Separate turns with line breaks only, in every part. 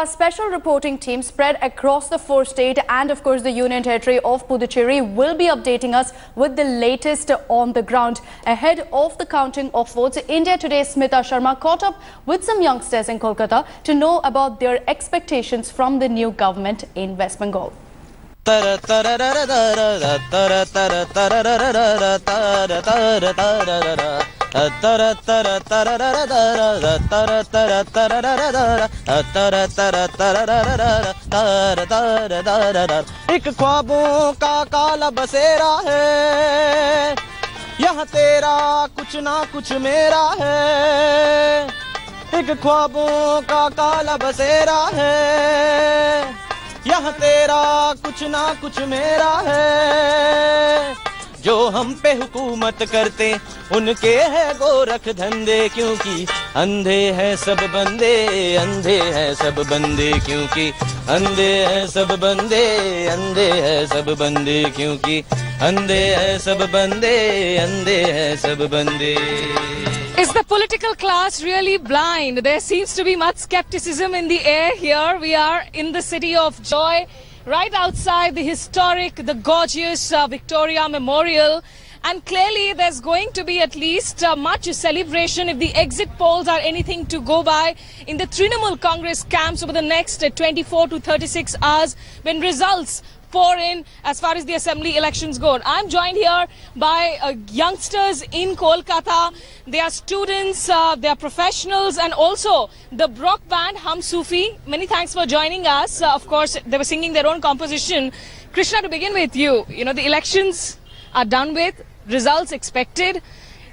our special reporting team spread across the 4-state and of course the Union Territory of Puducherry will be updating us with the latest on the ground. Ahead of the counting of votes, India Today's Smita Sharma caught up with some youngsters in Kolkata to know about their expectations from the new government in West Bengal.
एक ख्वाबों का काला बसेरा है, यहाँ तेरा कुछ ना कुछ मेरा है। एक ख्वाबों का काला बसेरा है, यहाँ तेरा कुछ ना कुछ मेरा है। जो हम पे हुकूमत करते उनके है गोरख धंधे, क्योंकि अंधे हैं सब बंदे, अंधे हैं सब बंदे, क्योंकि अंधे हैं सब बंदे, अंधे हैं सब बंदे, क्योंकि अंधे हैं सब बंदे, अंधे हैं सब बंदे।
Is the political class really blind? There seems to be much skepticism in the air here. We are in the city of Joy, right outside the historic, the gorgeous Victoria Memorial. And clearly there's going to be at least much celebration if the exit polls are anything to go by in the Trinamool Congress camps over the next 24 to 36 hours when results pour in as far as the assembly elections go. I'm joined here by youngsters in Kolkata. They are students, they are professionals, and also the Brock band Hum Sufi. Many thanks for joining us. Of course, they were singing their own composition. Krishna, to begin with you, the elections are done with, results expected.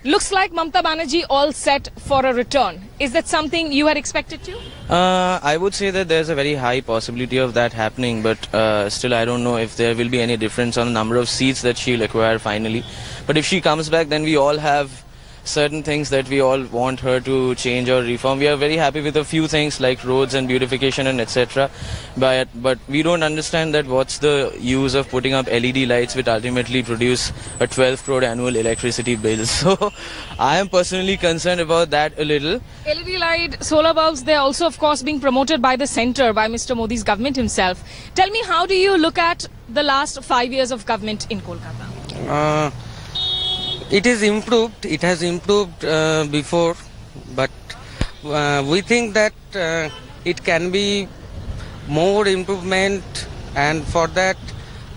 Looks like Mamata Banerjee all set for a return. Is that something you had expected to?
I would say that there's a very high possibility of that happening, but still I don't know if there will be any difference on the number of seats that she'll acquire finally. But if she comes back, then we all have certain things that we all want her to change or reform. We are very happy with a few things like roads and beautification and etc. But we don't understand that what's the use of putting up LED lights which ultimately produce a 12 crore annual electricity bill. So I am personally concerned about that a little.
LED light, solar bulbs, they're also of course being promoted by the centre, by Mr. Modi's government himself. Tell me, how do you look at the last 5 years of government in Kolkata?
It is improved. It has improved before, but we think that it can be more improvement, and for that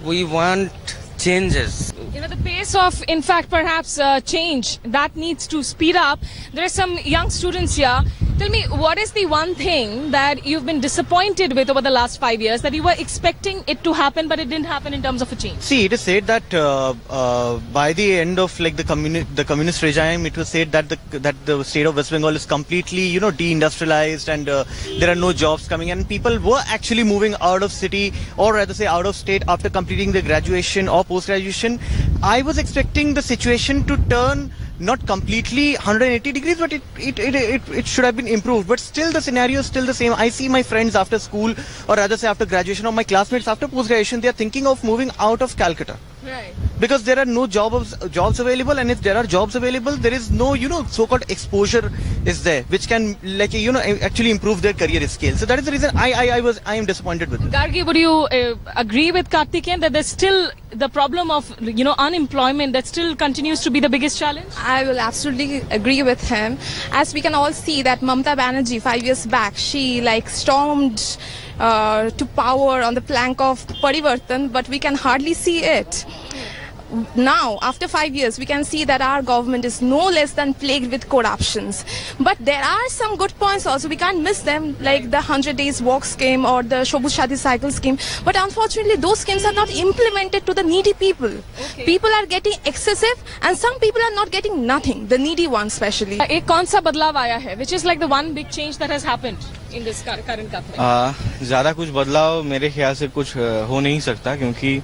we want changes.
The pace of, in fact, perhaps change that needs to speed up. There are some young students here. Tell me, what is the one thing that you've been disappointed with over the last 5 years, that you were expecting it to happen but it didn't happen in terms of a change?
See, it is said that by the end of the communist regime, it was said that the state of West Bengal is completely deindustrialized, and there are no jobs coming, and people were actually moving out of city, or rather say out of state, after completing their graduation or post graduation. I was expecting the situation to turn not completely 180 degrees, but it should have been improved. But still the scenario is still the same. I see my friends after school, or rather say after graduation, or my classmates after post graduation, they are thinking of moving out of Calcutta.
Right.
Because there are no jobs available, and if there are jobs available, there is no so-called exposure is there, which can actually improve their career skills. So that is the reason I am disappointed with it.
Gargi, would you agree with Karthikeyan that there's still the problem of unemployment that still continues to be the biggest challenge?
I will absolutely agree with him. As we can all see that Mamata Banerjee 5 years back, she stormed to power on the plank of Parivartan, but we can hardly see it. Now, after 5 years, we can see that our government is no less than plagued with corruptions. But there are some good points also. We can't miss them, like the 100 days walk scheme or the Shobuj Shadi cycle scheme. But unfortunately, those schemes are not implemented to the needy people.
Okay.
People are getting excessive, and some people are not getting nothing, the needy ones especially.
एक कौन सा बदलाव आया है, which is like the one big change that has happened in this current government?
ज़्यादा कुछ बदलाव मेरे ख्याल से कुछ हो नहीं सकता, क्योंकि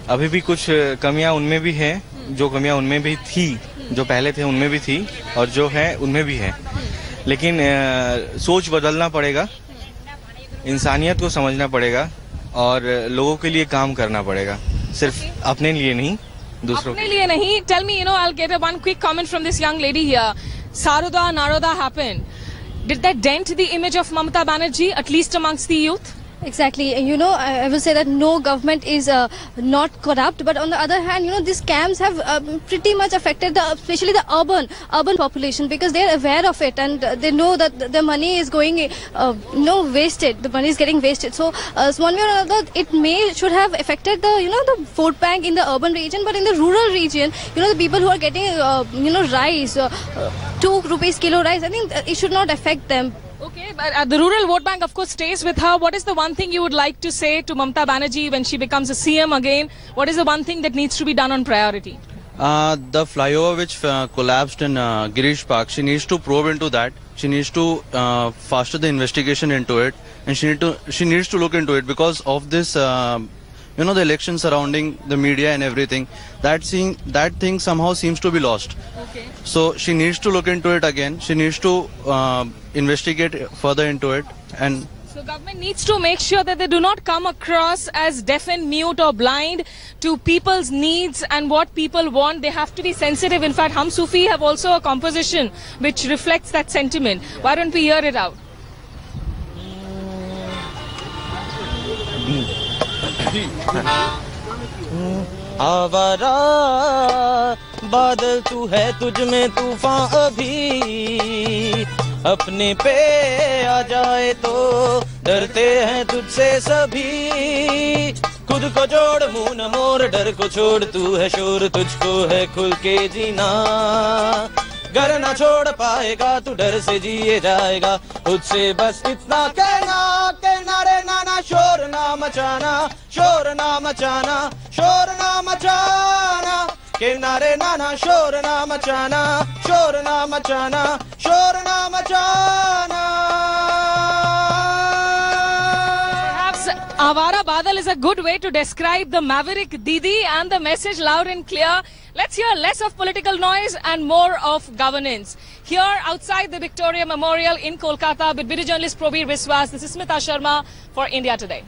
अभी भी कुछ कमियां उनमें भी हैं, जो कमियां उनमें भी थी, जो पहले थे उनमें भी थी, और जो है उनमें भी है। लेकिन सोच बदलना पड़ेगा, इंसानियत को समझना पड़ेगा, और लोगों के लिए काम करना पड़ेगा, सिर्फ अपने लिए नहीं, दूसरों
के लिए नहीं. Tell me, I'll get one quick comment from this young lady here. Saroda, Naroda happened. Did that dent the image of Mamata Banerjee, at least amongst the youth?
Exactly. You know, I will say that no government is not corrupt, but on the other hand, you know, these scams have pretty much affected especially the urban population, because they are aware of it and they know that the money is going, wasted. The money is getting wasted. So, one way or another, it should have affected the vote bank in the urban region, but in the rural region, you know, the people who are getting, rice, 2 rupees kilo rice, I think it should not affect them.
Okay, but the rural vote bank, of course, stays with her. What is the one thing you would like to say to Mamata Banerjee when she becomes a CM again? What is the one thing that needs to be done on priority?
The flyover which collapsed in Girish Park, she needs to probe into that. She needs to faster the investigation into it, and she needs to look into it, because of this, the election surrounding the media and everything. That thing somehow seems to be lost.
Okay.
So she needs to look into it again. She needs to investigate further into it, and
So government needs to make sure that they do not come across as deaf and mute or blind to people's needs and what people want. They have to be sensitive. In fact, Hum Sufi have also a composition which reflects that sentiment. Why don't we hear it out?
आवारा बादल तू है, तुझ में तूफान अभी, अपने पे आ जाए तो डरते हैं तुझसे सभी। खुद को जोड़ मुंह न मोर, डर को छोड़, तू है शोर, तुझको है खुल के जीना। घर ना छोड़ पाएगा तू, डर से जिए जाएगा, खुद से बस इतना कहना रे नाना, शोर ना मचाना, शोर ना मचाना, शोर ना मचाना, कहना रे नाना, शोर ना मचाना, शोर ना मचाना, शोर ना मचाना।
Avara Badal is a good way to describe the maverick Didi, and the message loud and clear. Let's hear less of political noise and more of governance. Here outside the Victoria Memorial in Kolkata with video journalist Probir Biswas, this is Smita Sharma for India Today.